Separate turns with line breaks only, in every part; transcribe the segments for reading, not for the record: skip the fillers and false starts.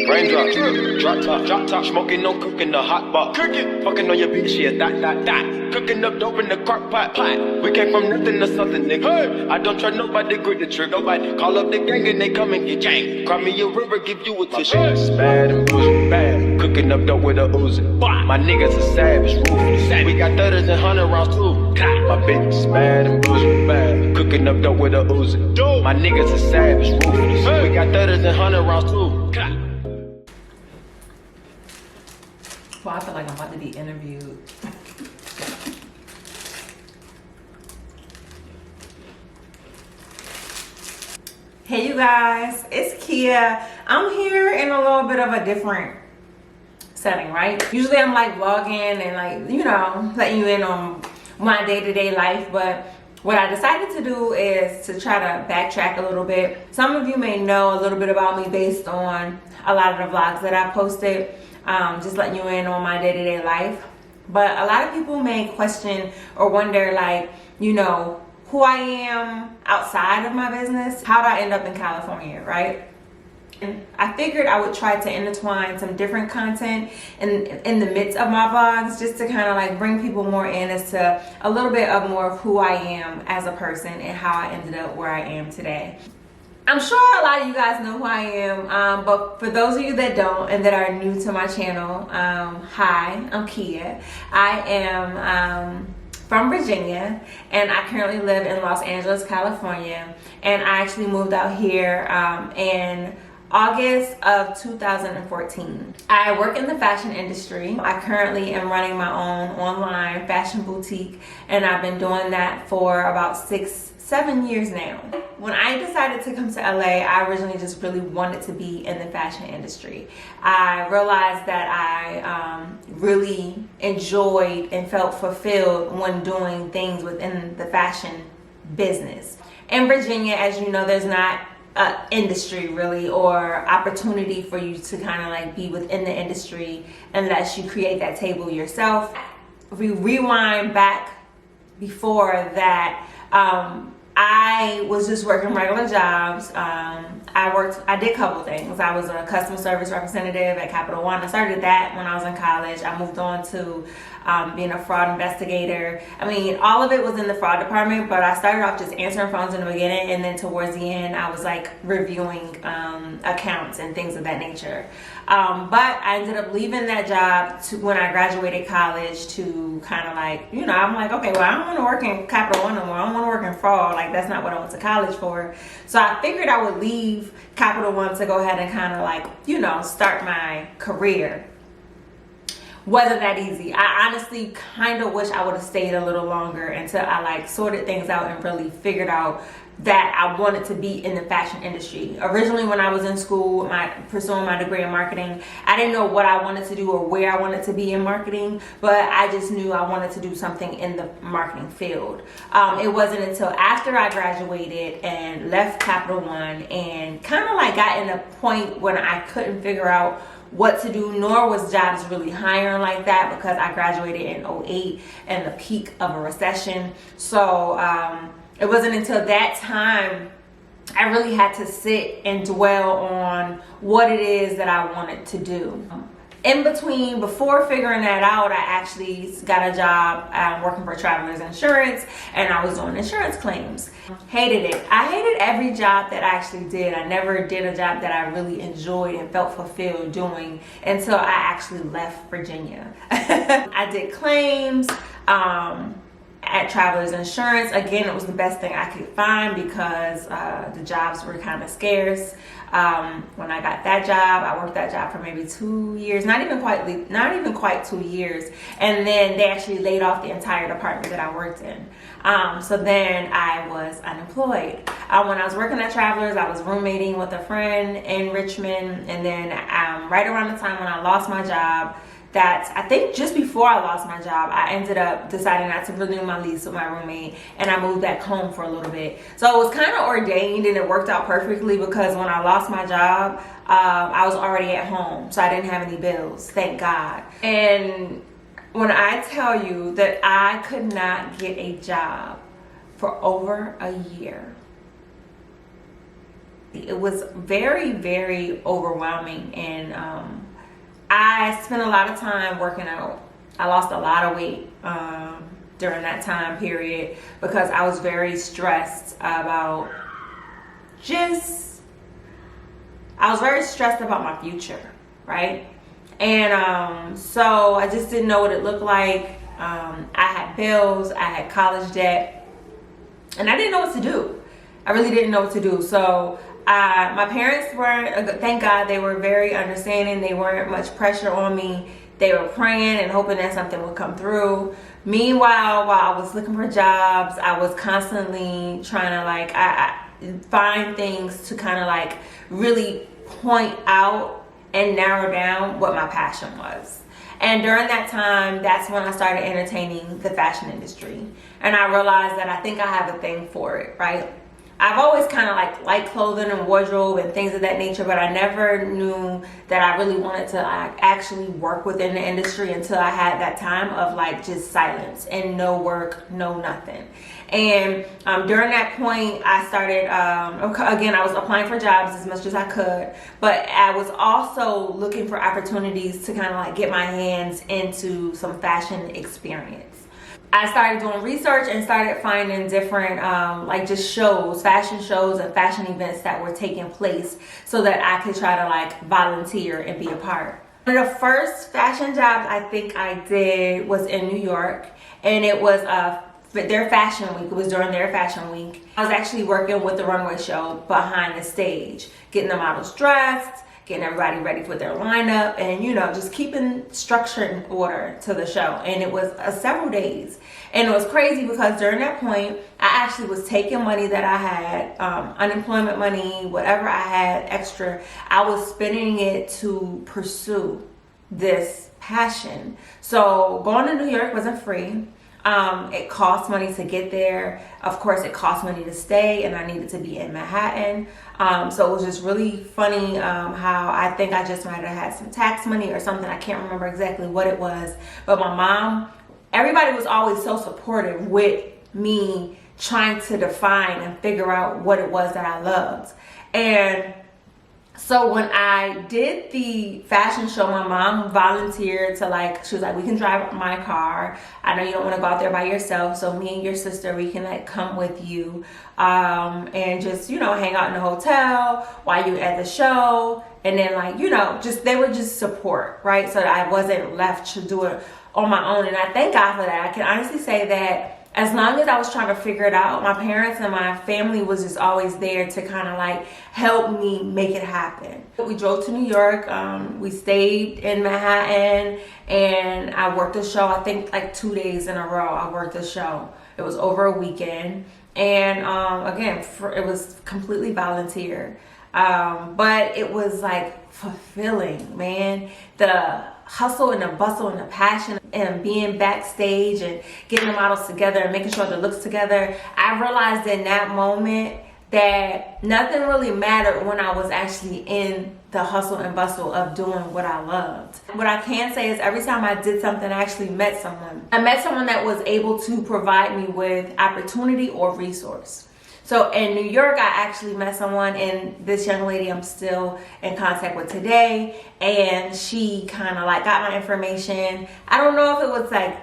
Raindrop, drop top, smoking, no cooking, the hot pot. Cooking, fucking on your bitch, yeah, that. Cooking up dope in the crock pot. We came from nothing to something, nigga. Hey. I don't try nobody, grip the trigger. Nobody call up the gang and they come and get gang. Cry me a river, give you a tissue. Bad and bullshit, bad. Cooking up dope with a Uzi. My niggas are savage, ruthless. We got 30s and 100 rounds too. My bitch is bad and bullshit, bad. Cooking up dope with a Uzi. My niggas are savage, ruthless. We got 30s and 100 rounds too.
Well, I feel like I'm about to be interviewed. Hey you guys, it's Kia. I'm here in a little bit of a different setting, right? Usually I'm like vlogging and like, you know, letting you in on my day-to-day life, but what I decided to do is to try to backtrack a little bit. Some of you may know a little bit about me based on a lot of the vlogs that I posted, just letting you in on my day-to-day life. But a lot of people may question or wonder, like, you know, who I am outside of my business. How did I end up in California, right? And I figured I would try to intertwine some different content in the midst of my vlogs, just to kind of like bring people more in as to a little bit of more of who I am as a person and how I ended up where I am today. I'm sure a lot of you guys know who I am, but for those of you that don't and that are new to my channel, hi, I'm Kia. I am from Virginia, and I currently live in Los Angeles, California, and I actually moved out here in August of 2014. I work in the fashion industry. I currently am running my own online fashion boutique, and I've been doing that for about 6-7 years now. When I decided to come to LA, I originally just really wanted to be in the fashion industry. I realized that I really enjoyed and felt fulfilled when doing things within the fashion business. In Virginia, as you know, there's not industry really or opportunity for you to kind of like be within the industry unless you create that table yourself. If we rewind back before that, I was just working regular jobs. I did a couple things. I was a customer service representative at Capital One. I started that when I was in college. I moved on to being a fraud investigator. I mean, all of it was in the fraud department, but I started off just answering phones in the beginning, and then towards the end, I was like reviewing accounts and things of that nature. But I ended up leaving that job when I graduated college to kind of like, you know, I'm like, okay, well, I don't want to work in Capital One no more. I don't want to work in fraud. Like, that's not what I went to college for. So I figured I would leave Capital One to go ahead and kind of like, you know, start my career. Wasn't that easy. I honestly kind of wish I would have stayed a little longer until I like sorted things out and really figured out that I wanted to be in the fashion industry. Originally, when I was in school, pursuing my degree in marketing, I didn't know what I wanted to do or where I wanted to be in marketing, but I just knew I wanted to do something in the marketing field. It wasn't until after I graduated and left Capital One and kind of like got in a point when I couldn't figure out what to do, nor was jobs really hiring like that, because I graduated in 2008 and the peak of a recession. So it wasn't until that time I really had to sit and dwell on what it is that I wanted to do. In between, before figuring that out, I actually got a job working for Travelers Insurance, and I was doing insurance claims. Hated it. I hated every job that I actually did. I never did a job that I really enjoyed and felt fulfilled doing until I actually left Virginia. I did claims at Travelers Insurance. Again, it was the best thing I could find because the jobs were kind of scarce. When I got that job, I worked that job for maybe 2 years, not even quite 2 years, and then they actually laid off the entire department that I worked in. So then I was unemployed. When I was working at Travelers, I was roommating with a friend in Richmond, and then right around the time when I lost my job, that I think just before I lost my job, I ended up deciding not to renew my lease with my roommate, and I moved back home for a little bit. So it was kind of ordained, and it worked out perfectly because when I lost my job, I was already at home, so I didn't have any bills, thank God. And when I tell you that I could not get a job for over a year, it was very, very overwhelming. And I spent a lot of time working out. I lost a lot of weight during that time period because I was very stressed about my future, right? And so I just didn't know what it looked like. I had bills, I had college debt, and I didn't know what to do. I really didn't know what to do. So my parents were, thank God, they were very understanding. They weren't much pressure on me. They were praying and hoping that something would come through. Meanwhile, while I was looking for jobs, I was constantly trying to I find things to kind of like really point out and narrow down what my passion was. And during that time, that's when I started entertaining the fashion industry. And I realized that I think I have a thing for it, right? I've always kind of liked clothing and wardrobe and things of that nature, but I never knew that I really wanted to actually work within the industry until I had that time of just silence and no work, no nothing. And during that point, I started, again, I was applying for jobs as much as I could, but I was also looking for opportunities to kind of get my hands into some fashion experience. I started doing research and started finding different just shows, fashion shows and fashion events that were taking place so that I could try to volunteer and be a part. One of the first fashion jobs I think I did was in New York, and it was their fashion week. It was during their fashion week. I was actually working with the runway show behind the stage, getting the models dressed, getting everybody ready for their lineup, and just keeping structure and order to the show. And it was several days, and it was crazy because during that point I actually was taking money that I had, unemployment money, whatever I had extra, I was spending it to pursue this passion. So going to New York wasn't free. It cost money to get there. Of course, it cost money to stay, and I needed to be in Manhattan. So it was just really funny how I think I just might have had some tax money or something. I can't remember exactly what it was. But my mom, everybody was always so supportive with me trying to define and figure out what it was that I loved. And so when I did the fashion show, my mom volunteered to she was like, we can drive my car. I know you don't want to go out there by yourself. So me and your sister, we can come with you and just, hang out in the hotel while you at the show. And then they were just support, right? So that I wasn't left to do it on my own. And I thank God for that. I can honestly say that as long as I was trying to figure it out, my parents and my family was just always there to kind of help me make it happen. We drove to New York. We stayed in Manhattan, and I worked the show. I think 2 days in a row I worked the show. It was over a weekend, and again, it was completely volunteer. But it was fulfilling, man. The hustle and the bustle and the passion and being backstage and getting the models together and making sure the looks together. I realized in that moment that nothing really mattered when I was actually in the hustle and bustle of doing what I loved. What I can say is every time I did something, I actually met someone. I met someone that was able to provide me with opportunity or resource. So in New York, I actually met someone, and this young lady I'm still in contact with today, and she kind of got my information. I don't know if it was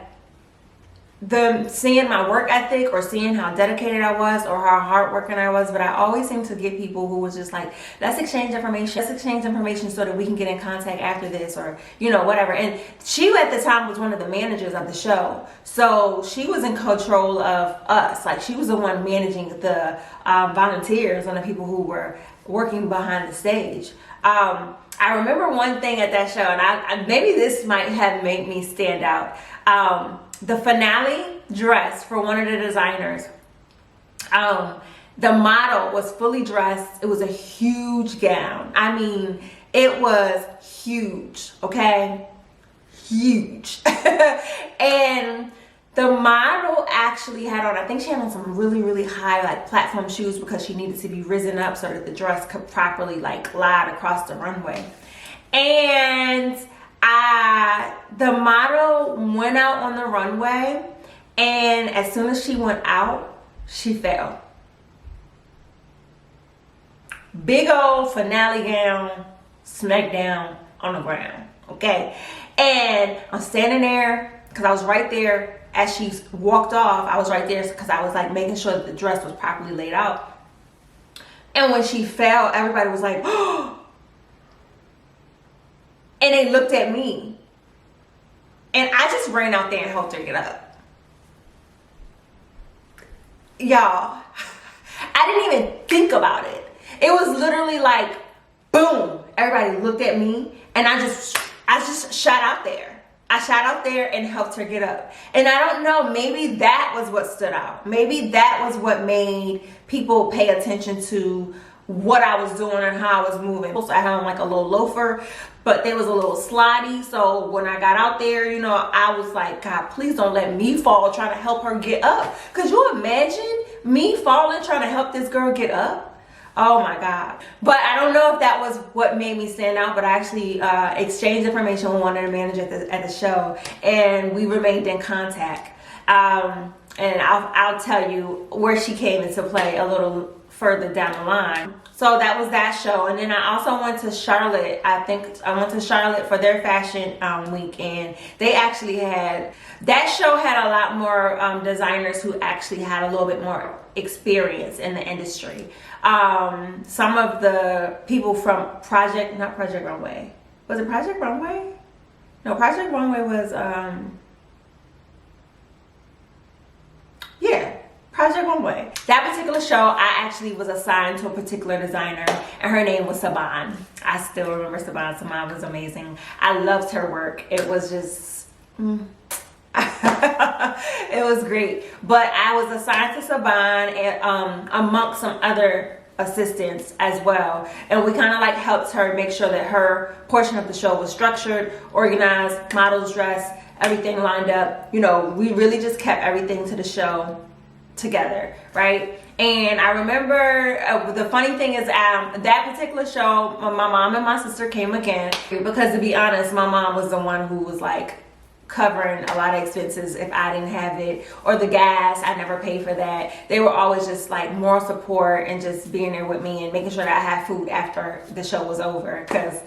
them seeing my work ethic or seeing how dedicated I was or how hardworking I was, but I always seem to get people who was just let's exchange information. Let's exchange information so that we can get in contact after this, or whatever. And she at the time was one of the managers of the show, so she was in control of us. She was the one managing the volunteers and the people who were working behind the stage. I remember one thing at that show, and I maybe this might have made me stand out. The finale dress for one of the designers, the model was fully dressed. It was a huge gown. I mean, it was huge, okay? Huge. And the model actually had on, I think she had on some really, really high platform shoes because she needed to be risen up so that the dress could properly glide across the runway. And the model went out on the runway, and as soon as she went out, she fell. big old finale gown, smack down on the ground, okay? And I'm standing there, because I was right there as she walked off. I was right there because I was like making sure that the dress was properly laid out. And when she fell, everybody was like, oh! And they looked at me. And I just ran out there and helped her get up. Y'all, I didn't even think about it. It was literally like, boom. Everybody looked at me, and I just shot out there. I shot out there and helped her get up. And I don't know, maybe that was what stood out. Maybe that was what made people pay attention to what I was doing and how I was moving. So I had on like a little loafer, but they was a little slidey. So when I got out there, you know, I was like, God, please don't let me fall trying to help her get up. Could you imagine me falling trying to help this girl get up? Oh my God. But I don't know if that was what made me stand out, but I actually exchanged information with one of the managers at the show, and we remained in contact. And I'll tell you where she came into play a little further down the line. So that was that show. And then I also went to Charlotte. I went to Charlotte for their fashion week, and they actually that show had a lot more designers who actually had a little bit more experience in the industry. Some of the people from not Project Runway. Was it Project Runway? No, Project Runway was, Project Runway. That particular show, I actually was assigned to a particular designer, and her name was Saban. I still remember Saban. Saban was amazing. I loved her work. It was just, it was great. But I was assigned to Saban and amongst some other assistants as well, and we kind of like helped her make sure that her portion of the show was structured, organized, models dressed, everything lined up. You know, we really just kept everything to the show together, right? And I remember the funny thing is that particular show, my mom and my sister came again, because to be honest, my mom was the one who was like covering a lot of expenses if I didn't have it, or the gas. I never paid for that. They were always just like moral support and just being there with me and making sure that I had food after the show was over, because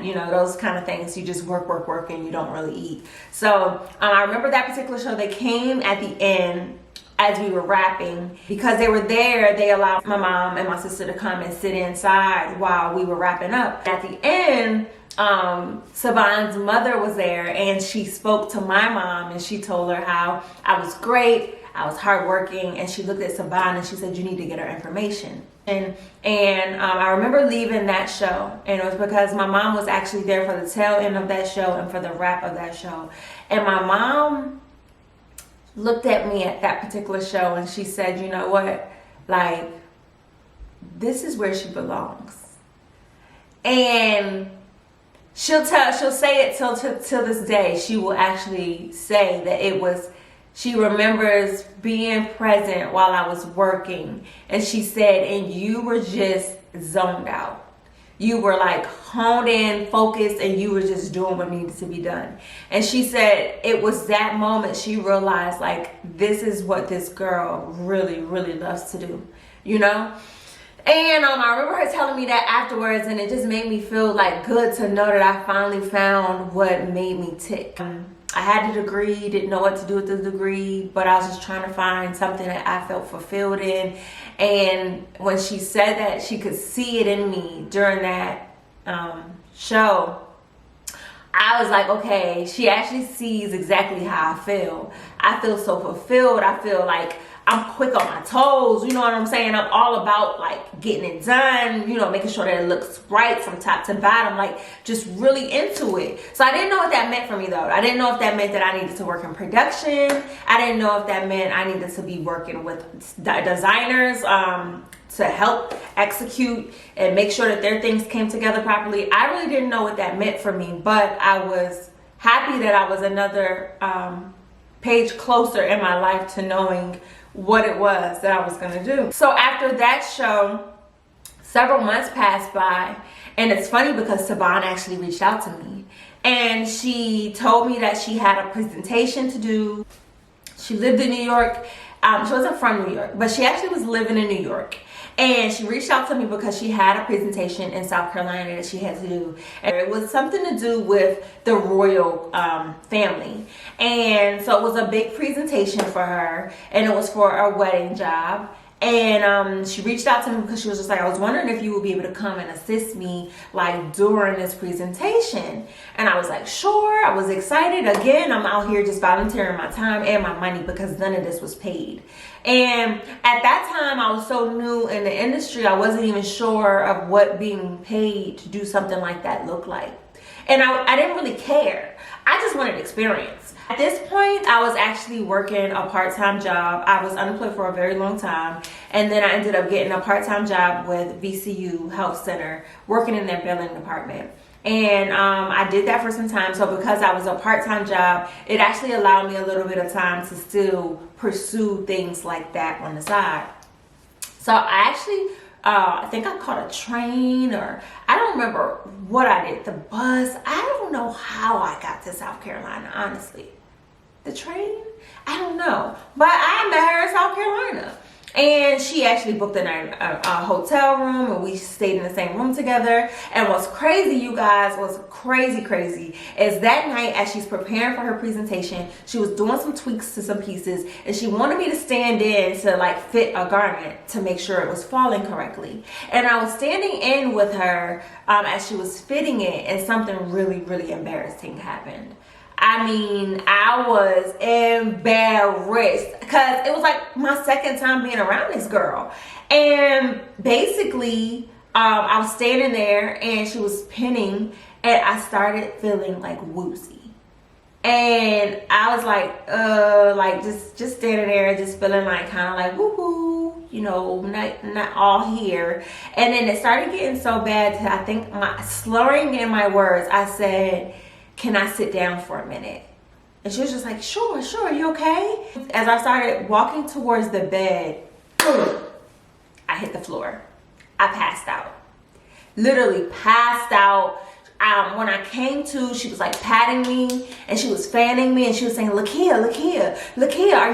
you know, those kind of things, you just work and you don't really eat. So I remember that particular show. They came at the end as we were wrapping. Because they were there, they allowed my mom and my sister to come and sit inside while we were wrapping up. At the end, Saban's mother was there, and she spoke to my mom, and she told her how I was great, I was hardworking, and she looked at Saban and she said, you need to get her information. And I remember leaving that show, and it was because my mom was actually there for the tail end of that show and for the wrap of that show. And my mom looked at me at that particular show, and she said, you know what, like, this is where she belongs. And she'll say it till this day. She will actually say that she remembers being present while I was working. And she said, and you were just zoned out. You were like honed in, focused, and you were just doing what needed to be done. And she said it was that moment she realized, like, this is what this girl really, really loves to do, you know? And I remember her telling me that afterwards, and it just made me feel like good to know that I finally found what made me tick. I had a degree, didn't know what to do with the degree, but I was just trying to find something that I felt fulfilled in. And when she said that she could see it in me during that show, I was like, okay, she actually sees exactly how I feel. I feel so fulfilled. I feel like I'm quick on my toes, you know what I'm saying? I'm all about like getting it done, you know, making sure that it looks right from top to bottom, like just really into it. So I didn't know what that meant for me though. I didn't know if that meant that I needed to work in production. I didn't know if that meant I needed to be working with designers to help execute and make sure that their things came together properly. I really didn't know what that meant for me, but I was happy that I was another page closer in my life to knowing what it was that I was gonna do. So after that show, several months passed by, and it's funny because Saban actually reached out to me, and she told me that she had a presentation to do. She lived in New York. She wasn't from New York, but she actually was living in New York, And she reached out to me because she had a presentation in South Carolina that she had to do. And it was something to do with the royal family. And so it was a big presentation for her. And it was for a wedding job. And she reached out to me because she was just like, I was wondering if you would be able to come and assist me like during this presentation. And I was like, sure. I was excited. Again, I'm out here just volunteering my time and my money because none of this was paid. And at that time, I was so new in the industry, I wasn't even sure of what being paid to do something like that looked like. And I didn't really care. I just wanted experience. At this point, I was actually working a part-time job. I was unemployed for a very long time. And then I ended up getting a part-time job with VCU Health Center, working in their billing department. And I did that for some time. So because I was a part-time job, it actually allowed me a little bit of time to still pursue things like that on the side. So I actually, I think I caught a train, or I don't remember what I did. The bus. I don't know how I got to South Carolina, honestly. The train? I don't know. But I met her in South Carolina. And she actually booked a hotel room, and we stayed in the same room together. And what's crazy, you guys, what's crazy is that night, as she's preparing for her presentation, she was doing some tweaks to some pieces, and she wanted me to stand in to like fit a garment to make sure it was falling correctly. And I was standing in with her as she was fitting it, and something really embarrassing happened. I mean, I was embarrassed because it was like my second time being around this girl. And basically, I was standing there and she was pinning, and I started feeling like woozy. And I was like just standing there, just feeling like kind of like woohoo, you know, not all here. And then it started getting so bad that I think my slurring in my words, I said, can I sit down for a minute? And she was just like, sure, you okay? As I started walking towards the bed, I hit the floor. I passed out. Literally passed out. When I came to, she was like patting me, and she was fanning me, and she was saying, Lakia, are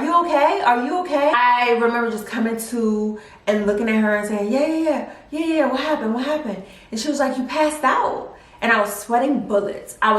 you okay? Are you okay? I remember just coming to and looking at her and saying, yeah, what happened? And she was like, you passed out. And I was sweating bullets. And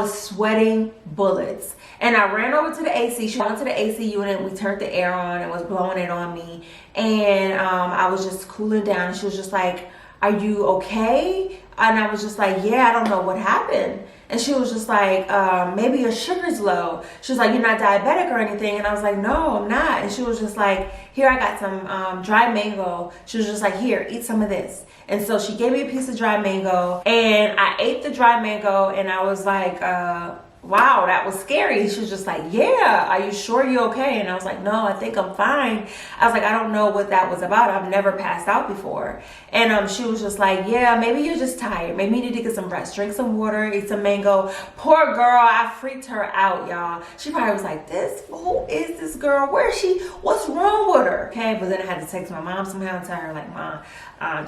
I ran over to the AC. She went to the AC unit. We turned the air on and was blowing it on me. And I was just cooling down. And she was just like, are you okay? And I was just like, yeah, I don't know what happened. And she was just like, maybe your sugar's low. She was like, you're not diabetic or anything. And I was like, no, I'm not. And she was just like, here, I got some dry mango. She was just like, here, eat some of this. And so she gave me a piece of dry mango, and I ate the dry mango, and I was like, wow, that was scary. She was just like, yeah, are you sure you're okay? And I was like, no, I think I'm fine. I was like, I don't know what that was about. I've never passed out before. And she was just like, yeah, maybe you're just tired. Maybe you need to get some rest, drink some water, eat some mango. Poor girl, I freaked her out, y'all. She probably was like, who is this girl? Where is she? What's wrong with her? Okay, but then I had to text my mom somehow and tell her, like, Mom,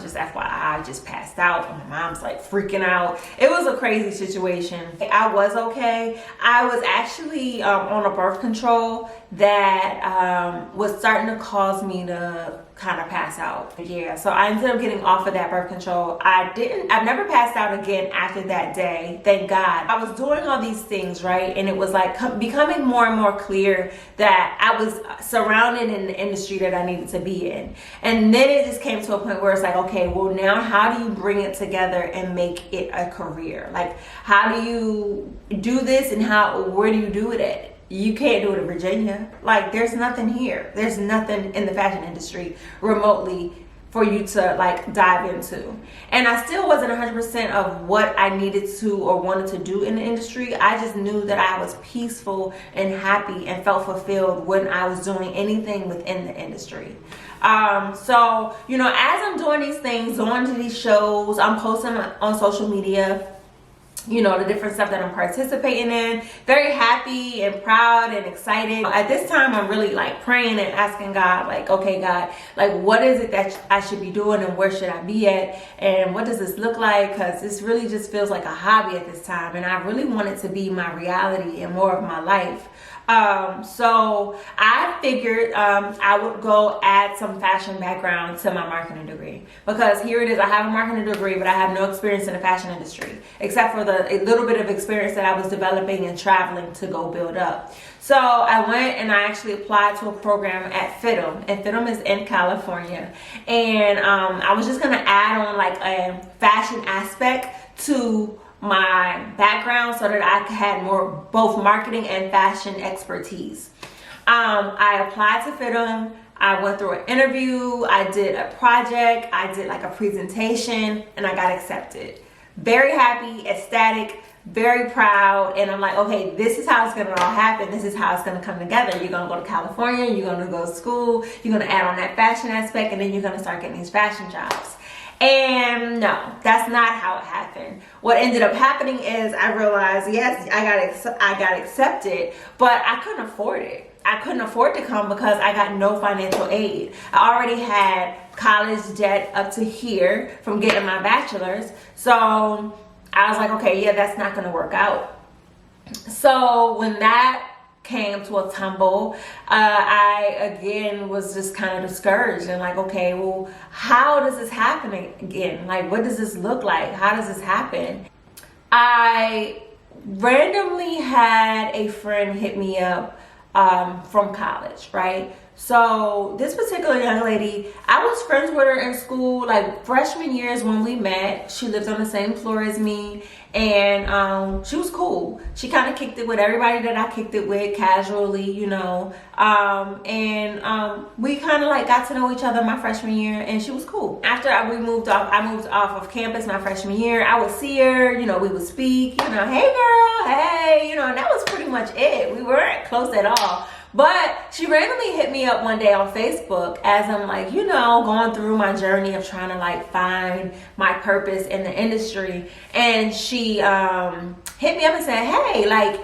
just FYI, I just passed out. And my mom's like freaking out. It was a crazy situation. I was okay. I was actually on a birth control that was starting to cause me to kind of pass out. Yeah, so I ended up getting off of that birth control. I've never passed out again after that day, thank God. I was doing all these things, right? And it was like becoming more and more clear that I was surrounded in the industry that I needed to be in. And then it just came to a point where it's like, okay, well now how do you bring it together and make it a career? Like, how do you do this, and where do you do it at? You can't do it in Virginia. Like, there's nothing here. There's nothing in the fashion industry remotely for you to like dive into. And I still wasn't 100% of what I needed to or wanted to do in the industry. I just knew that I was peaceful and happy and felt fulfilled when I was doing anything within the industry. So, you know, as I'm doing these things, going to these shows, I'm posting on social media, you know, the different stuff that I'm participating in. Very happy and proud and excited. At this time, I'm really like praying and asking God, like, okay, God, like, what is it that I should be doing and where should I be at? And what does this look like? Because this really just feels like a hobby at this time. And I really want it to be my reality and more of my life. So I figured I would go add some fashion background to my marketing degree, because here it is, I have a marketing degree, but I have no experience in the fashion industry, except for the little bit of experience that I was developing and traveling to go build up. So I went and I actually applied to a program at FITM, and FITM is in California. And I was just gonna add on like a fashion aspect to my background so that I had more both marketing and fashion expertise. I applied to FITM. I went through an interview. I did a project. I did like a presentation, and I got accepted. Very happy, ecstatic, very proud. And I'm like, okay, this is how it's gonna all happen. This is how it's gonna come together. You're gonna go to California. You're gonna go to school. You're gonna add on that fashion aspect, and then you're gonna start getting these fashion jobs. And no, that's not how it happened. What ended up happening is I realized, yes, I got accepted, but I couldn't afford it. I couldn't afford to come because I got no financial aid. I already had college debt up to here from getting my bachelor's. So I was like, okay, yeah, that's not gonna work out. So when that came to a tumble, I again was just kind of discouraged and like, okay, well, how does this happen again? Like, what does this look like? How does this happen? I randomly had a friend hit me up from college, right? So this particular young lady, I was friends with her in school, like freshman years when we met. She lived on the same floor as me, and she was cool. She kind of kicked it with everybody that I kicked it with casually, you know. We kind of like got to know each other my freshman year, and she was cool. After I moved off of campus my freshman year, I would see her, you know, we would speak, you know, hey girl, hey, you know, and that was pretty much it. We weren't close at all. But she randomly hit me up one day on Facebook as I'm like, you know, going through my journey of trying to like find my purpose in the industry. And she hit me up and said, hey, like,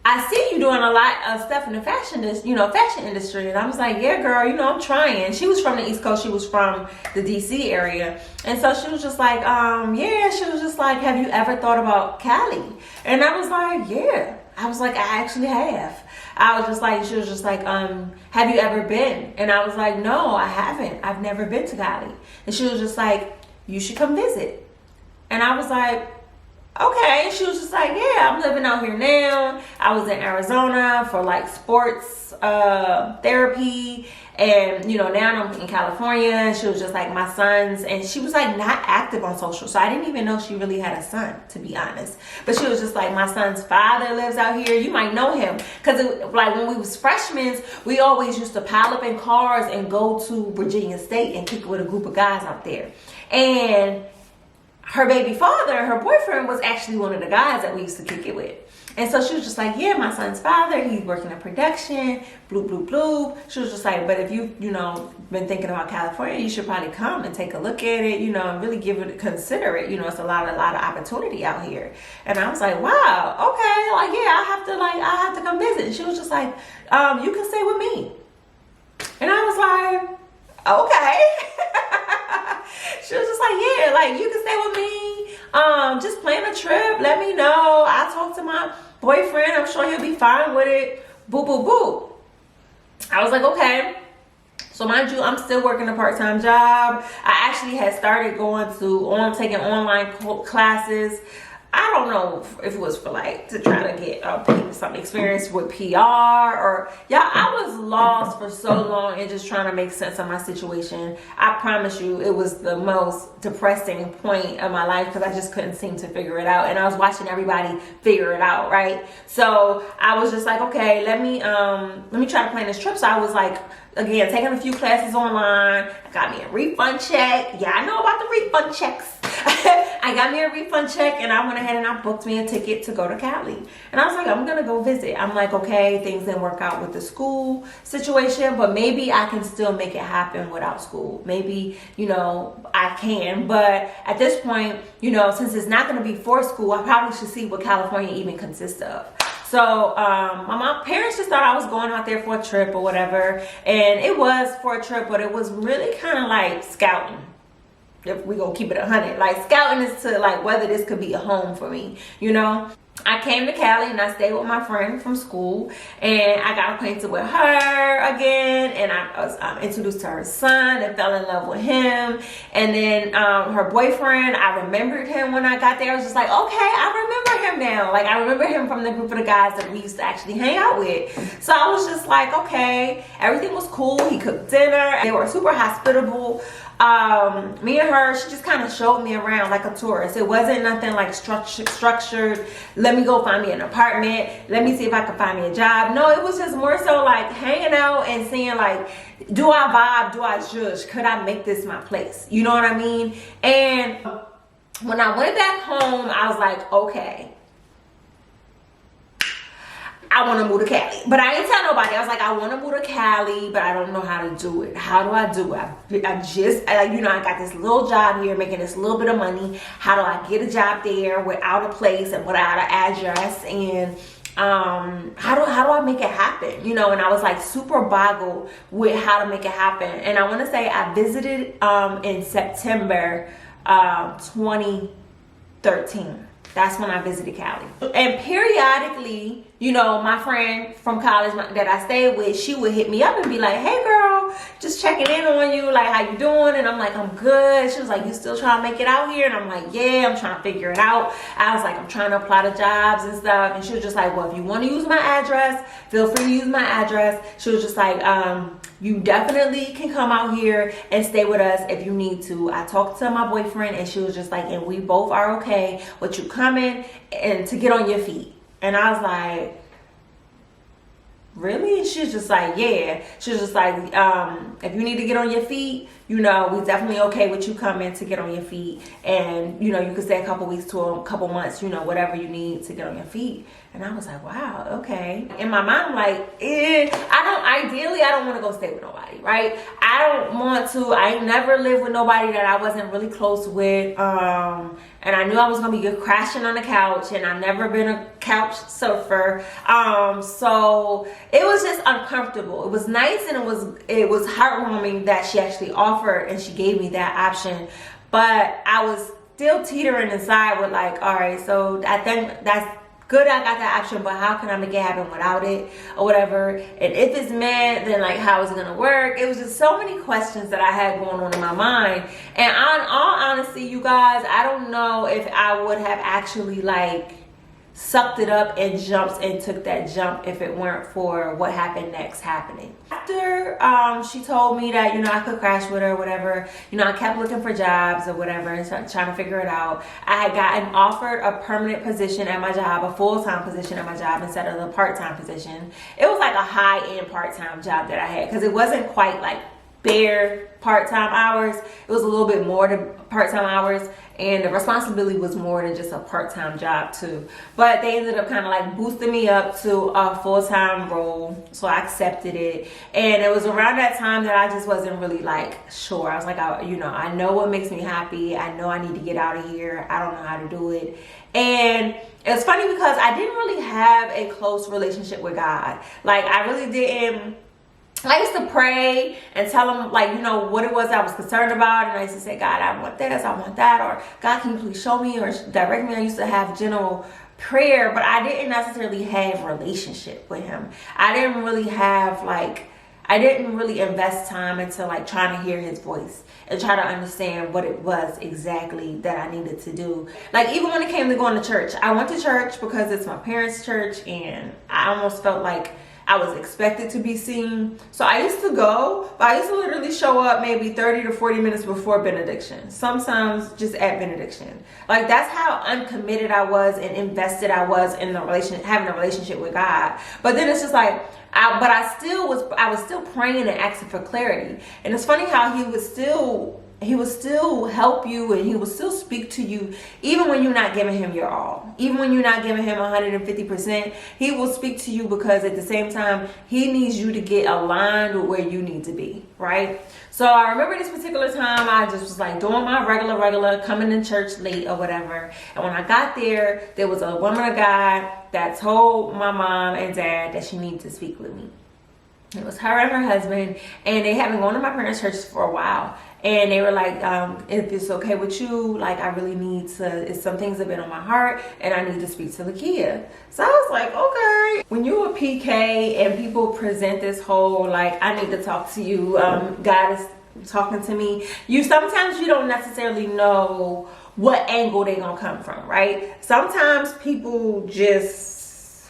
I see you doing a lot of stuff in the fashion industry. And I was like, yeah, girl, you know, I'm trying. She was from the East Coast. She was from the DC area. And so she was just like, yeah, she was just like, have you ever thought about Cali? And I was like, yeah. I was like, I actually have. I was just like, she was just like, have you ever been? And I was like, no, I haven't. I've never been to Cali. And she was just like, you should come visit. And I was like, okay. She was just like, yeah, I'm living out here now. I was in Arizona for like sports therapy. And, you know, now I'm in California. And she was just like, my son's, and she was like not active on social. So I didn't even know she really had a son, to be honest. But she was just like, my son's father lives out here. You might know him. Because like when we was freshmen, we always used to pile up in cars and go to Virginia State and kick it with a group of guys out there. And her baby father, her boyfriend, was actually one of the guys that we used to kick it with. And so she was just like, yeah, my son's father, he's working in production, bloop, bloop, bloop. She was just like, but if you know, been thinking about California, you should probably come and take a look at it, you know, and really consider it. You know, it's a lot of opportunity out here. And I was like, wow, okay, like, yeah, I have to come visit. And she was just like, you can stay with me. And I was like, okay. She was just like, yeah, like, you can stay with me. Just plan a trip. Let me know. I'll talk to my boyfriend. I'm sure he'll be fine with it. Boo, boo, boo. I was like, okay. So mind you, I'm still working a part-time job. I actually had started taking online classes. I don't know if it was for like to try to get some experience with PR or I was lost for so long and just trying to make sense of my situation. I promise you, it was the most depressing point of my life because I just couldn't seem to figure it out, and I was watching everybody figure it out, right? So I was just like, okay, let me try to plan this trip. So I was like, again, taking a few classes online. I got me a refund check. Yeah, I know about the refund checks. I got me a refund check, and I went ahead and I booked me a ticket to go to Cali. And I was like, I'm gonna go visit. I'm like, okay, things didn't work out with the school situation, but maybe I can still make it happen without school. Maybe, you know, I can. But at this point, you know, since it's not gonna be for school, I probably should see what California even consists of. So my parents just thought I was going out there for a trip or whatever, and it was for a trip, but it was really kind of like scouting. If we gonna keep it 100, like scouting is to like whether this could be a home for me, you know. I came to Cali and I stayed with my friend from school, and I got acquainted with her again, and I was introduced to her son and fell in love with him. And then her boyfriend, I remembered him when I got there. I was just like, okay, I remember him now. Like, I remember him from the group of the guys that we used to actually hang out with. So I was just like, okay, everything was cool. He cooked dinner. They were super hospitable. Me and her, she just kind of showed me around like a tourist. It wasn't nothing like structured. Let me go find me an apartment. Let me see if I can find me a job. No, it was just more so like hanging out and seeing like, do I vibe? Do I judge? Could I make this my place? You know what I mean? And when I went back home, I was like, okay, I want to move to Cali. But I didn't tell nobody. I was like, I want to move to Cali, but I don't know how to do it. How do I do it? I got this little job here making this little bit of money. How do I get a job there without a place and without an address? And how do I make it happen? You know, and I was like super boggled with how to make it happen. And I want to say I visited in September 2013. That's when I visited Cali. And periodically, you know, my friend from college that I stayed with, she would hit me up and be like, hey girl, just checking in on you, like how you doing? And I'm like, I'm good. She was like, you still trying to make it out here? And I'm like, yeah, I'm trying to figure it out. I was like, I'm trying to apply to jobs and stuff. And she was just like, well, if you want to use my address, feel free to use my address. She was just like, you definitely can come out here and stay with us if you need to. I talked to my boyfriend, and she was just like, and we both are okay with you coming and to get on your feet. And I was like, really? And she's just like, yeah. She's just like, if you need to get on your feet, you know, we definitely okay with you coming to get on your feet. And, you know, you could stay a couple weeks to a couple months, you know, whatever you need to get on your feet. And I was like, wow, okay. In my mind, I'm like, ideally, I don't want to go stay with nobody, right? I ain't never lived with nobody that I wasn't really close with. And I knew I was going to be crashing on the couch, and I've never been a couch surfer. So it was just uncomfortable. It was nice, and it was heartwarming that she actually offered and she gave me that option. But I was still teetering inside with like, all right, so I think that's good I got that option, but how can I make it happen without it or whatever? And if it's meant, then like how is it gonna work? It was just so many questions that I had going on in my mind. And on all honesty, you guys, I don't know if I would have actually like sucked it up and jumped and took that jump if it weren't for what happened next happening. After she told me that, you know, I could crash with her or whatever, you know, I kept looking for jobs or whatever and trying to figure it out. I had gotten offered a permanent position at my job, a full-time position at my job instead of the part-time position. It was like a high-end part-time job that I had, because it wasn't quite like bare part-time hours. It was a little bit more than part-time hours, and the responsibility was more than just a part-time job too. But they ended up kind of like boosting me up to a full-time role, so I accepted it. And it was around that time that I just wasn't really like sure. I was like, I know what makes me happy. I know I need to get out of here. I don't know how to do it. And it's funny because I didn't really have a close relationship with God. Like, I really didn't. I used to pray and tell him, like, you know, what it was I was concerned about. And I used to say, God, I want this, I want that. Or, God, can you please show me or direct me? I used to have general prayer, but I didn't necessarily have a relationship with him. I didn't really invest time into, like, trying to hear his voice and try to understand what it was exactly that I needed to do. Like, even when it came to going to church, I went to church because it's my parents' church, and I almost felt like I was expected to be seen. So I used to go, but I used to literally show up maybe 30 to 40 minutes before benediction. Sometimes just at benediction. Like, that's how uncommitted I was and invested I was in the having a relationship with God. But then it's just like, I was still praying and asking for clarity. And it's funny how he would still help you, and he will still speak to you even when you're not giving him your all. Even when you're not giving him 150%, he will speak to you, because at the same time he needs you to get aligned with where you need to be, right? So I remember this particular time I just was like doing my regular coming to church late or whatever, and when I got there was a woman of God that told my mom and dad that she needed to speak with me. It was her and her husband, and they had been going to my parents' church for a while. And they were like, if it's okay with you, like, I really need to, some things have been on my heart, and I need to speak to Lakia. So I was like, okay. When you're a PK and people present this whole, like, I need to talk to you, God is talking to me, sometimes you don't necessarily know what angle they're gonna come from, right? Sometimes people just,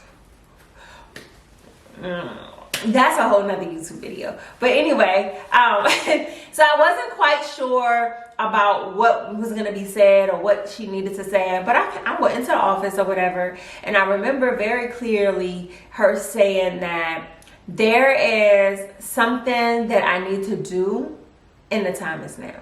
that's a whole nother YouTube video. But anyway, so I wasn't quite sure about what was going to be said or what she needed to say. But I went into the office or whatever, and I remember very clearly her saying that there is something that I need to do, and the time is now.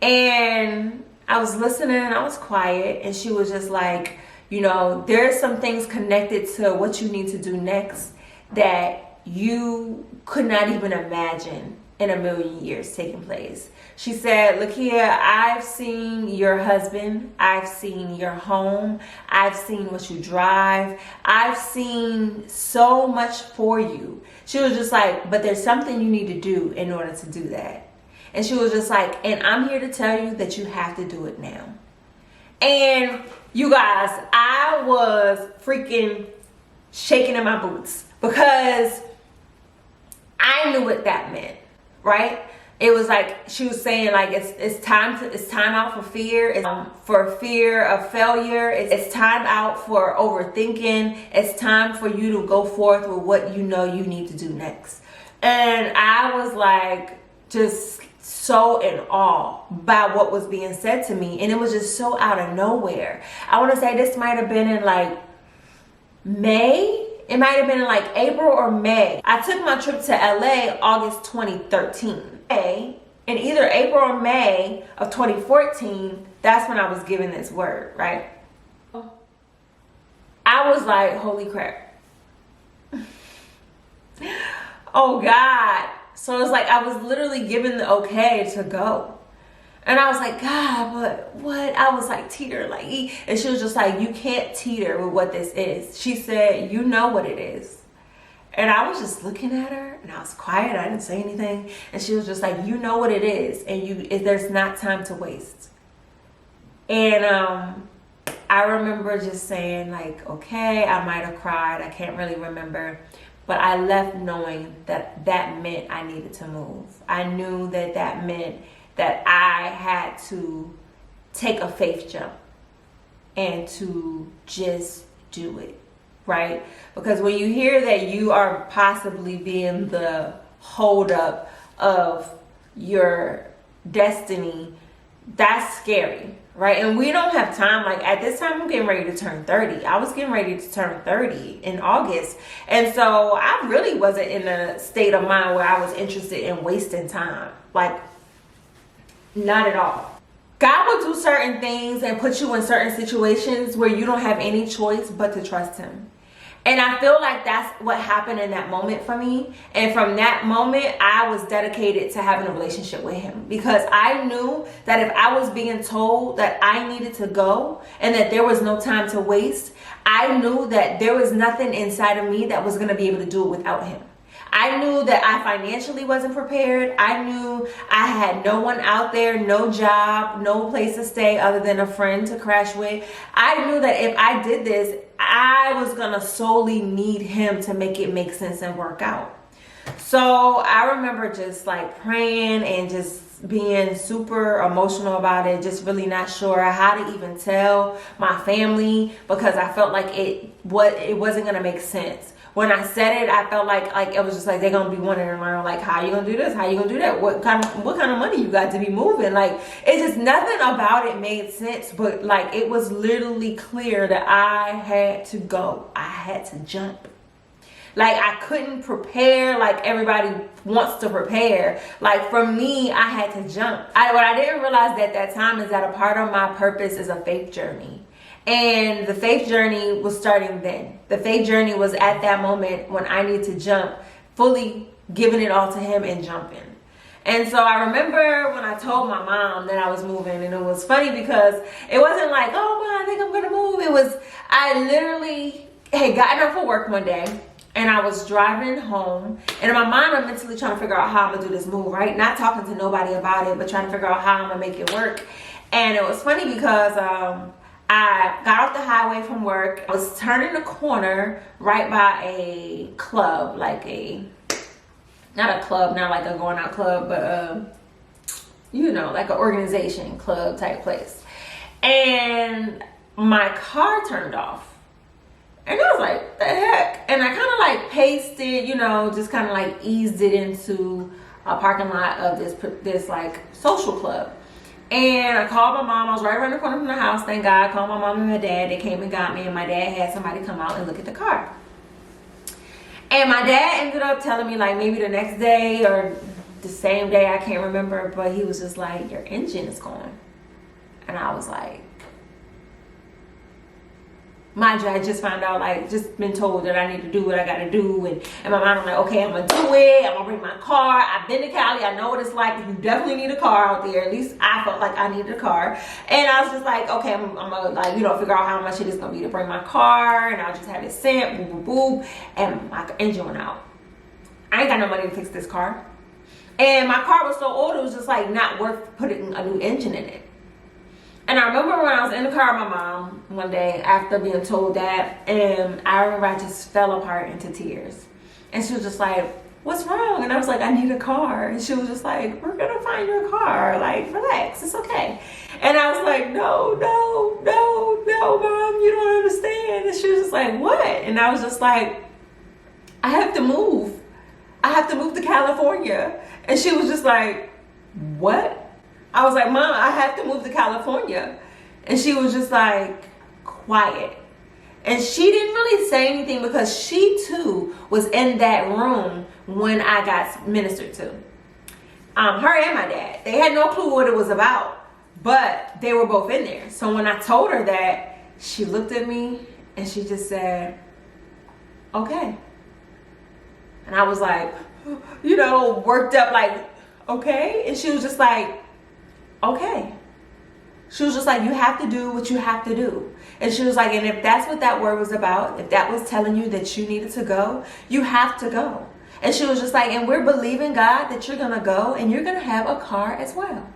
And I was listening, and I was quiet, and she was just like, there's some things connected to what you need to do next that you could not even imagine in a million years taking place. She said, Lakia, I've seen your husband, I've seen your home, I've seen what you drive, I've seen so much for you. She was just like, but there's something you need to do in order to do that. And she was just like, and I'm here to tell you that you have to do it now. And you guys, I was freaking shaking in my boots, because I knew what that meant, right? It was like she was saying, like, it's time out for fear. It's for fear of failure. It's time out for overthinking. It's time for you to go forth with what you know you need to do next. And I was like, just so in awe by what was being said to me, and it was just so out of nowhere. I want to say this might have been in like May. It might have been in like April or May. I took my trip to LA August 2013. In either April or May of 2014, that's when I was given this word, right? I was like, holy crap. Oh God. So it's like I was literally given the okay to go. And I was like, God, but what? I was like, teeter, like, and she was just like, you can't teeter with what this is. She said, you know what it is. And I was just looking at her, and I was quiet. I didn't say anything. And she was just like, you know what it is, and there's not time to waste. And I remember just saying, like, okay, I might have cried. I can't really remember. But I left knowing that meant I needed to move. I knew that meant that I had to take a faith jump and to just do it, right? Because when you hear that you are possibly being the holdup of your destiny, that's scary, right? And we don't have time. Like, at this time, I'm getting ready to turn 30. I was getting ready to turn 30 in August. And so I really wasn't in a state of mind where I was interested in wasting time. Like, not at all. God will do certain things and put you in certain situations where you don't have any choice but to trust him. And I feel like that's what happened in that moment for me. And from that moment, I was dedicated to having a relationship with him, because I knew that if I was being told that I needed to go and that there was no time to waste, I knew that there was nothing inside of me that was going to be able to do it without him. I knew that I financially wasn't prepared. I knew I had no one out there, no job, no place to stay other than a friend to crash with. I knew that if I did this, I was going to solely need him to make it make sense and work out. So I remember just like praying and just being super emotional about it, just really not sure how to even tell my family, because I felt like it wasn't going to make sense when I said it, I felt like it was just like they're gonna be wanting to learn, like, how you gonna do this, how you gonna do that, what kind of money you got to be moving. Like, it's just nothing about it made sense, but like it was literally clear that I had to go. I had to jump. Like, I couldn't prepare like everybody wants to prepare. Like, for me, I had to jump. What I didn't realize at that time is that a part of my purpose is a faith journey. And the faith journey was starting then. The faith journey was at that moment when I need to jump, fully giving it all to him and jumping. And so I remember when I told my mom that I was moving, and it was funny because it wasn't like, oh, Mom, I think I'm gonna move. It was, I literally had gotten up for work one day, and I was driving home, and in my mind, I'm mentally trying to figure out how I'm gonna do this move, right? Not talking to nobody about it, but trying to figure out how I'm gonna make it work. And it was funny because I got off the highway from work. I was turning the corner right by a club, like not a club, not like a going out club, but you know, like an organization club type place. And my car turned off. And I was like, the heck? And I kind of like paced it, you know, just kind of like eased it into a parking lot of this like social club. And I called my mom. I was right around the corner from the house. Thank God. I called my mom and my dad. They came and got me. And my dad had somebody come out and look at the car. And my dad ended up telling me, like, maybe the next day or the same day, I can't remember. But he was just like, your engine is gone. And I was like, mind you, I just found out, like, just been told that I need to do what I got to do. And in my mind, I'm like, okay, I'm going to do it. I'm going to bring my car. I've been to Cali. I know what it's like. You definitely need a car out there. At least I felt like I needed a car. And I was just like, okay, I'm going to, like, you know, figure out how much it is going to be to bring my car. And I'll just have it sent, boop, boop, boop. And my engine went out. I ain't got no money to fix this car. And my car was so old, it was just, like, not worth putting a new engine in it. And I remember when I was in the car with my mom one day after being told that, and I remember I just fell apart into tears. And she was just like, what's wrong? And I was like, I need a car. And she was just like, we're going to find your car. Like, relax, it's okay. And I was like, no, Mom, you don't understand. And she was just like, what? And I was just like, I have to move. I have to move to California. And she was just like, what? I was like, Mom, I have to move to California. And she was just like, quiet. And she didn't really say anything because she too was in that room when I got ministered to. Her and my dad, they had no clue what it was about, but they were both in there. So when I told her that, she looked at me and she just said, okay. And I was like, you know, worked up like, okay. And she was just like, okay. She was just like, you have to do what you have to do. And she was like, and if that's what that word was about, if that was telling you that you needed to go, you have to go. And she was just like, and we're believing God that you're going to go and you're going to have a car as well.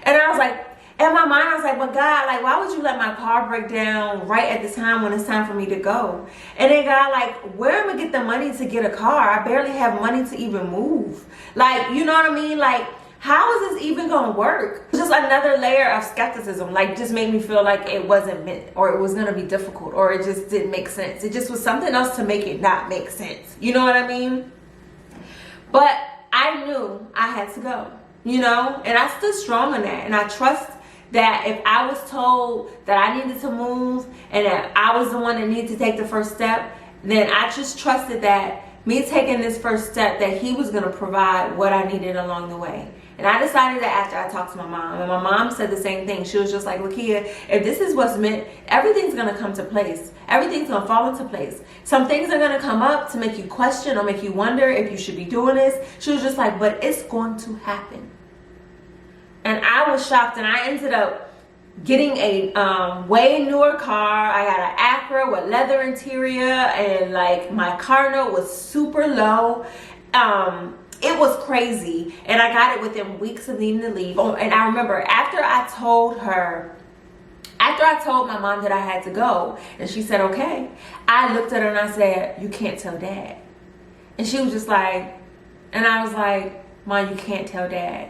And I was like, in my mind, I was like, but God, like, why would you let my car break down right at this time when it's time for me to go? And then God, like, where am I get the money to get a car? I barely have money to even move. Like, you know what I mean? Like, how is this even going to work? Just another layer of skepticism, like, just made me feel like it wasn't meant, or it was going to be difficult, or it just didn't make sense. It just was something else to make it not make sense. You know what I mean? But I knew I had to go, you know, and I stood strong in that. And I trust that if I was told that I needed to move and that I was the one that needed to take the first step, then I just trusted that me taking this first step, that he was going to provide what I needed along the way. And I decided that after I talked to my mom, and my mom said the same thing. She was just like, Lakia, if this is what's meant, everything's going to come to place. Everything's going to fall into place. Some things are going to come up to make you question or make you wonder if you should be doing this. She was just like, but it's going to happen. And I was shocked, and I ended up getting a way newer car. I got an Acura with leather interior, and like my car note was super low. It was crazy, and I got it within weeks of needing to leave. Oh, and I remember after I told my mom that I had to go, and she said, okay, I looked at her and I said, you can't tell Dad. And she was just like, and I was like, Mom, you can't tell Dad.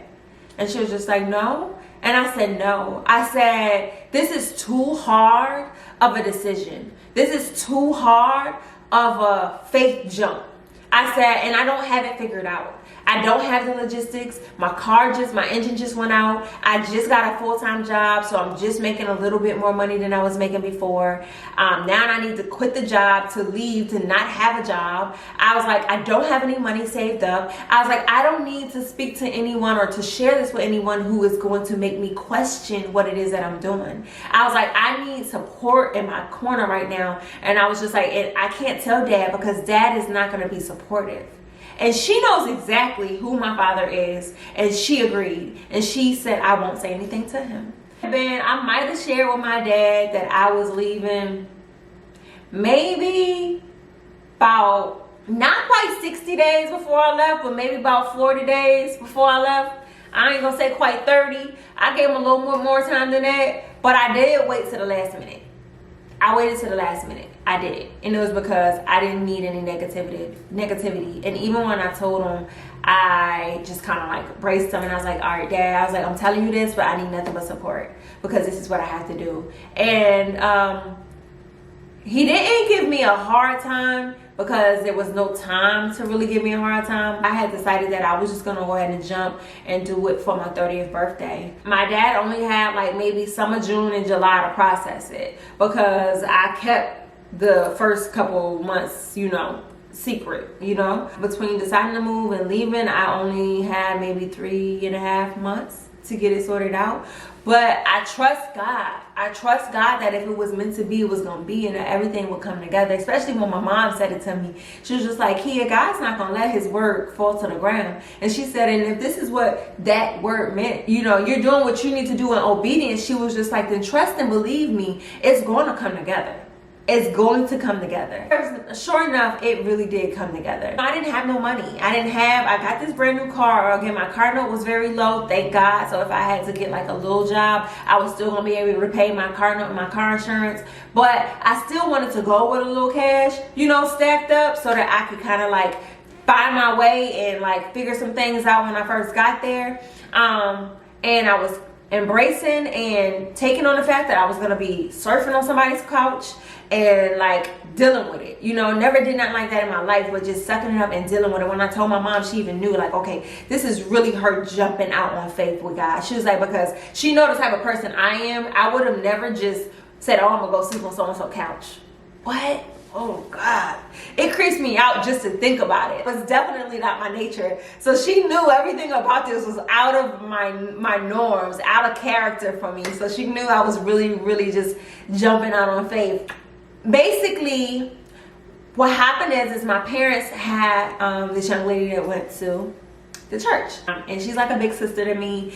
And she was just like, no. And I said, no. I said, this is too hard of a decision. This is too hard of a faith jump. I said, and I don't have it figured out. I don't have the logistics. My engine just went out. I just got a full-time job, so I'm just making a little bit more money than I was making before. Now I need to quit the job to leave, to not have a job. I was like, I don't have any money saved up. I was like, I don't need to speak to anyone or to share this with anyone who is going to make me question what it is that I'm doing. I was like, I need support in my corner right now. And I was just like, I can't tell Dad because Dad is not going to be supportive. And she knows exactly who my father is, and she agreed. And she said, I won't say anything to him. Then I might have shared with my dad that I was leaving maybe about, not quite 60 days before I left, but maybe about 40 days before I left. I ain't gonna say quite 30. I gave him a little more time than that, but I did wait to the last minute. I waited to the last minute. I did. And it was because I didn't need any negativity. And even when I told him, I just kind of like braced him and I was like, all right, Dad, I was like, I'm telling you this, but I need nothing but support because this is what I have to do. And he didn't give me a hard time because there was no time to really give me a hard time. I had decided that I was just gonna go ahead and jump and do it for my 30th birthday. My dad only had like maybe summer, June, and July to process it because I kept the first couple months, you know, secret, you know. Between deciding to move and leaving, I only had maybe 3.5 months to get it sorted out. But I trust God. I trust God that if it was meant to be, it was going to be, and that everything would come together. Especially when my mom said it to me. She was just like, Kia, God's not going to let his word fall to the ground. And she said, and if this is what that word meant, you know, you're doing what you need to do in obedience. She was just like, then trust and believe me, it's going to come together. It's going to come together. Sure enough, it really did come together. I didn't have no money. I got this brand new car. Again, my car note was very low, thank God. So if I had to get like a little job, I was still gonna be able to repay my car note and my car insurance. But I still wanted to go with a little cash, you know, stacked up so that I could kind of like find my way and like figure some things out when I first got there. And I was embracing and taking on the fact that I was gonna be surfing on somebody's couch and like dealing with it, you know. Never did nothing like that in my life, but just sucking it up and dealing with it. When I told my mom, she even knew like, okay, this is really her jumping out on faith with God. She was like, because she know the type of person I am, I would have never just said, oh, I'm gonna go sleep on so-and-so couch. What? Oh God, it creeps me out just to think about it. It was definitely not my nature. So she knew everything about this was out of my norms, out of character for me. So she knew I was really just jumping out on faith. Basically, what happened is my parents had this young lady that went to the church, and she's like a big sister to me.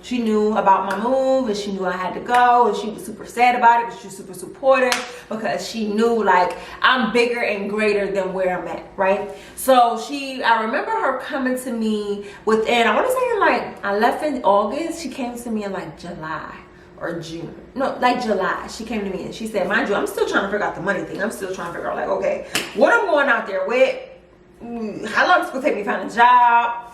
She knew about my move and she knew I had to go, and she was super sad about it, but she was super supportive because she knew like I'm bigger and greater than where I'm at, right? So I remember her coming to me within, I want to say in like, I left in August, she came to me in like July or June. No, like July. She came to me and she said, mind you, I'm still trying to figure out the money thing. I'm still trying to figure out like, okay, what I'm going out there with, how long it's gonna take me to find a job,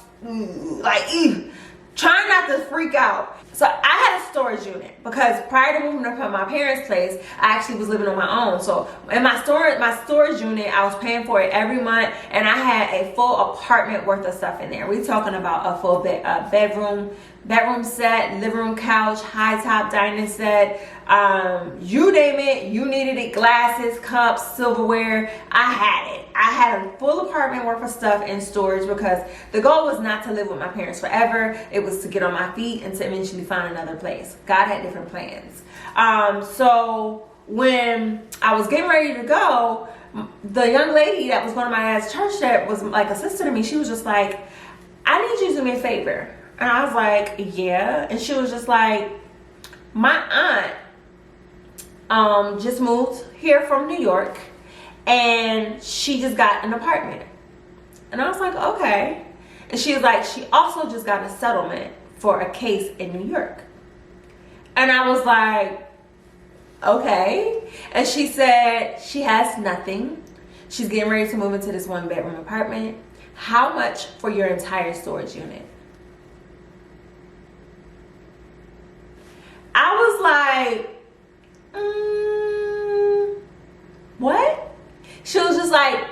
trying not to freak out. So I had a storage unit because prior to moving up from my parents' place, I actually was living on my own. So in my storage unit, I was paying for it every month, and I had a full apartment worth of stuff in there. We're talking about a full bedroom set, living room couch, high top dining set, you name it, you needed it, glasses, cups, silverware, I had it. I had a full apartment worth of stuff in storage because the goal was not to live with my parents forever. It was to get on my feet and to eventually find another place. God had different plans. So when I was getting ready to go, the young lady that was going to my dad's church that was like a sister to me, she was just like, I need you to do me a favor. And I was like, yeah. And she was just like, my aunt just moved here from New York and she just got an apartment. And I was like, okay. And she was like, she also just got a settlement for a case in New York. And I was like, okay. And she said she has nothing. She's getting ready to move into this 1-bedroom apartment. How much for your entire storage unit? I was like, what? She was just was like,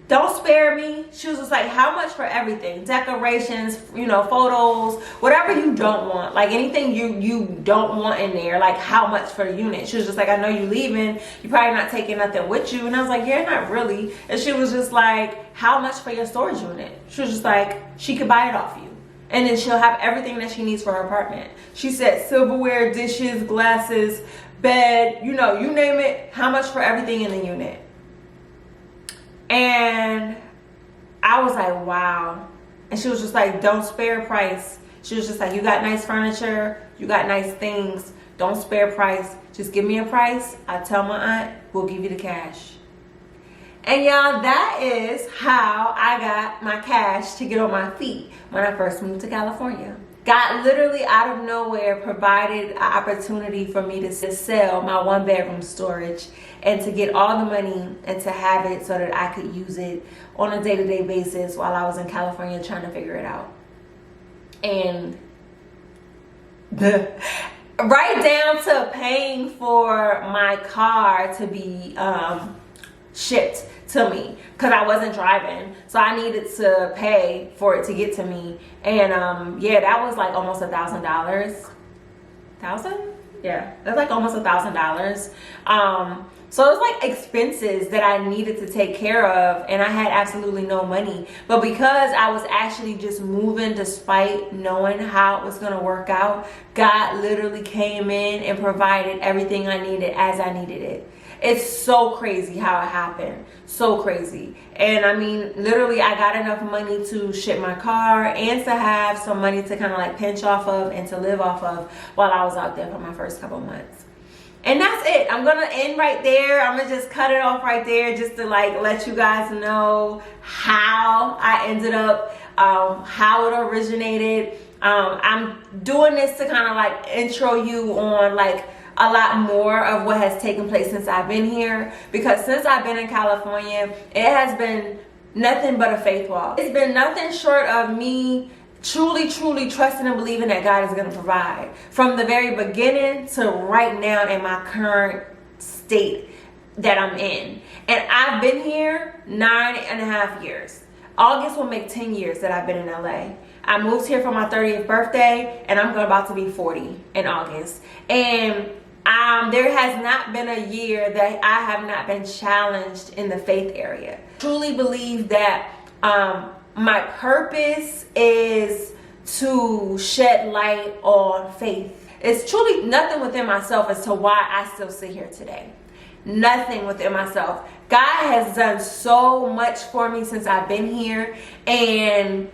don't spare me. She was just like, how much for everything? Decorations, you know, photos, whatever you don't want. Like anything you don't want in there, like how much for the unit? She was just like, I know you leaving. You're probably not taking nothing with you. And I was like, yeah, not really. And she was just like, how much for your storage unit? She was just like, she could buy it off you. And then she'll have everything that she needs for her apartment. She said silverware, dishes, glasses, bed, you know, you name it. How much for everything in the unit? And I was like, wow. And she was just like, don't spare price. She was just like, you got nice furniture, you got nice things, don't spare price. Just give me a price. I tell my aunt, we'll give you the cash. And y'all, that is how I got my cash to get on my feet when I first moved to California. God literally out of nowhere provided an opportunity for me to sell my 1-bedroom storage and to get all the money and to have it so that I could use it on a day-to-day basis while I was in California trying to figure it out. And right down to paying for my car to be shipped to me because I wasn't driving, so I needed to pay for it to get to me. And yeah, that was like almost $1,000. Yeah, that's like almost $1,000. So it was like expenses that I needed to take care of, and I had absolutely no money. But because I was actually just moving despite knowing how it was going to work out, God literally came in and provided everything I needed as I needed it. It's so crazy how it happened. So crazy. And I mean, literally, I got enough money to ship my car and to have some money to kind of like pinch off of and to live off of while I was out there for my first couple months. And that's it. I'm going to end right there. I'm going to just cut it off right there just to like let you guys know how I ended up, how it originated. I'm doing this to kind of like intro you on like a lot more of what has taken place since I've been here, because since I've been in California, it has been nothing but a faith walk. It's been nothing short of me truly trusting and believing that God is going to provide from the very beginning to right now in my current state that I'm in. And I've been here 9.5 years. August will make 10 years that I've been in LA. I moved here for my 30th birthday, and I'm about to be 40 in August. And there has not been a year that I have not been challenged in the faith area. I truly believe that my purpose is to shed light on faith. It's truly nothing within myself as to why I still sit here today. Nothing within myself. God has done so much for me since I've been here, and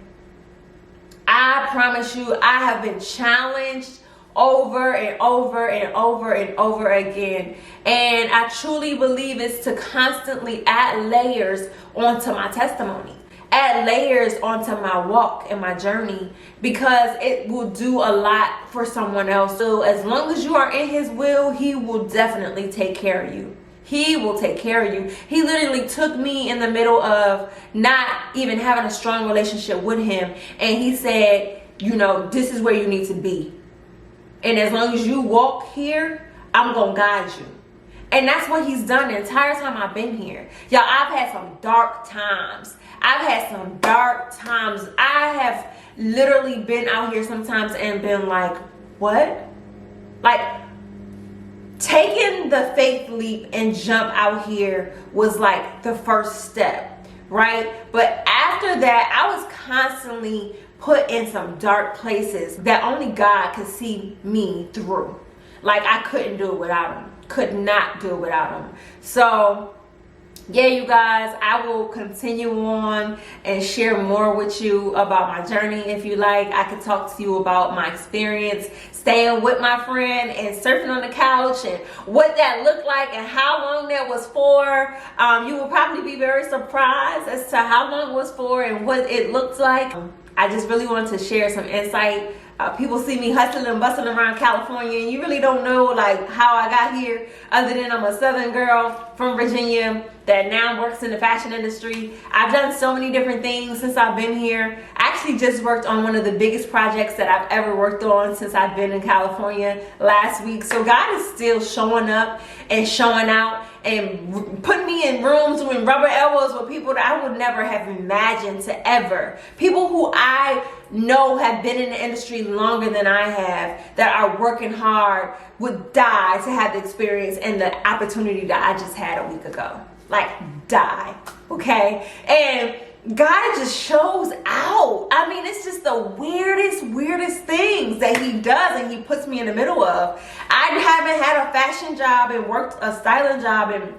I promise you, I have been challenged over and over and over and over again. And I truly believe it's to constantly add layers onto my testimony, add layers onto my walk and my journey, because it will do a lot for someone else. So as long as you are in his will, he will definitely take care of you. He will take care of you. He literally took me in the middle of not even having a strong relationship with him, and he said, you know, this is where you need to be. And as long as you walk here, I'm going to guide you. And that's what he's done the entire time I've been here. Y'all, I've had some dark times. I have literally been out here sometimes and been like, what? Like, taking the faith leap and jump out here was like the first step, right? But after that, I was constantly put in some dark places that only God could see me through. Like, I couldn't do it without him. Could not do it without him. So yeah, you guys, I will continue on and share more with you about my journey. If you like, I could talk to you about my experience staying with my friend and surfing on the couch and what that looked like and how long that was for. You will probably be very surprised as to how long it was for and what it looked like. I just really wanted to share some insight. People see me hustling and bustling around California, and you really don't know like how I got here, other than I'm a Southern girl from Virginia that now works in the fashion industry. I've done so many different things since I've been here. I actually just worked on one of the biggest projects that I've ever worked on since I've been in California last week. So God is still showing up and showing out. and putting me in rooms doing rubber elbows with people that I would never have imagined to ever. People who I know have been in the industry longer than I have, that are working hard, would die to have the experience and the opportunity that I just had a week ago. Like, die, okay? And God just shows out. I mean, it's just the weirdest things that he does and he puts me in the middle of. I haven't had a fashion job and worked a styling job in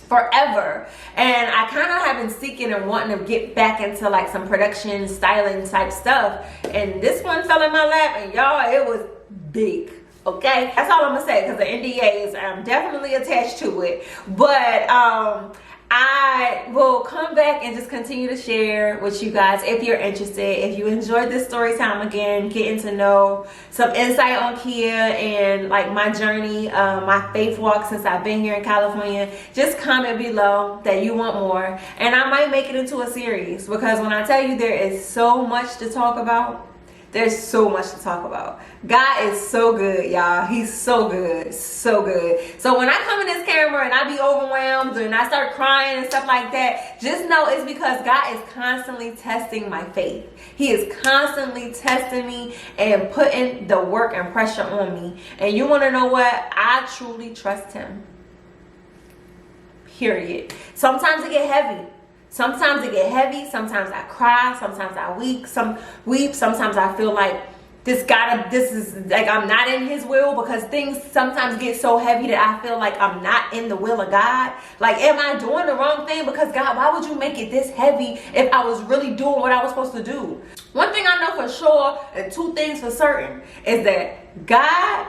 forever, and I kind of have been seeking and wanting to get back into like some production styling type stuff, and this one fell in my lap, and y'all, it was big. Okay, that's all I'm gonna say, because the NDAs, I'm definitely attached to it, but I will come back and just continue to share with you guys if you're interested. If you enjoyed this story time, again, getting to know some insight on Kia and like my journey, my faith walk since I've been here in California, just comment below that you want more, and I might make it into a series, because when I tell you there is so much to talk about, there's so much to talk about. God is so good, y'all. He's so good, so good. So when I come in this camera and I be overwhelmed and I start crying and stuff like that, just know it's because God is constantly testing my faith. He is constantly testing me and putting the work and pressure on me. And you want to know what? I truly trust him. Period. Sometimes it get heavy. Sometimes sometimes I cry, sometimes I weep, sometimes I feel like this is like I'm not in his will, because things sometimes get so heavy that I feel like I'm not in the will of God. Like, am I doing the wrong thing? Because God, why would you make it this heavy if I was really doing what I was supposed to do? One thing I know for sure, and two things for certain, is that God,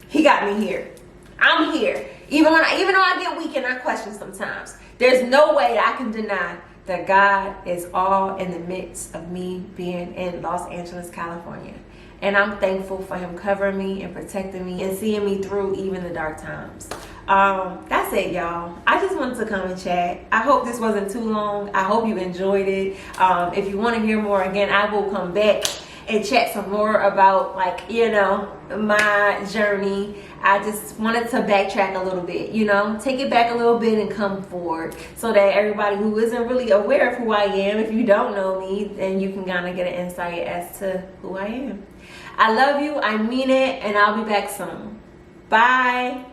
he got me here. I'm here. Even though I get weak and I question sometimes, there's no way that I can deny that God is all in the midst of me being in Los Angeles, California. And I'm thankful for him covering me and protecting me and seeing me through even the dark times. That's it, y'all. I just wanted to come and chat. I hope this wasn't too long. I hope you enjoyed it. If you want to hear more, again, I will come back and chat some more about, like, you know, my journey. I just wanted to backtrack a little bit, you know, take it back a little bit and come forward, so that everybody who isn't really aware of who I am, if you don't know me, then you can kind of get an insight as to who I am. I love you, I mean it, and I'll be back soon. Bye.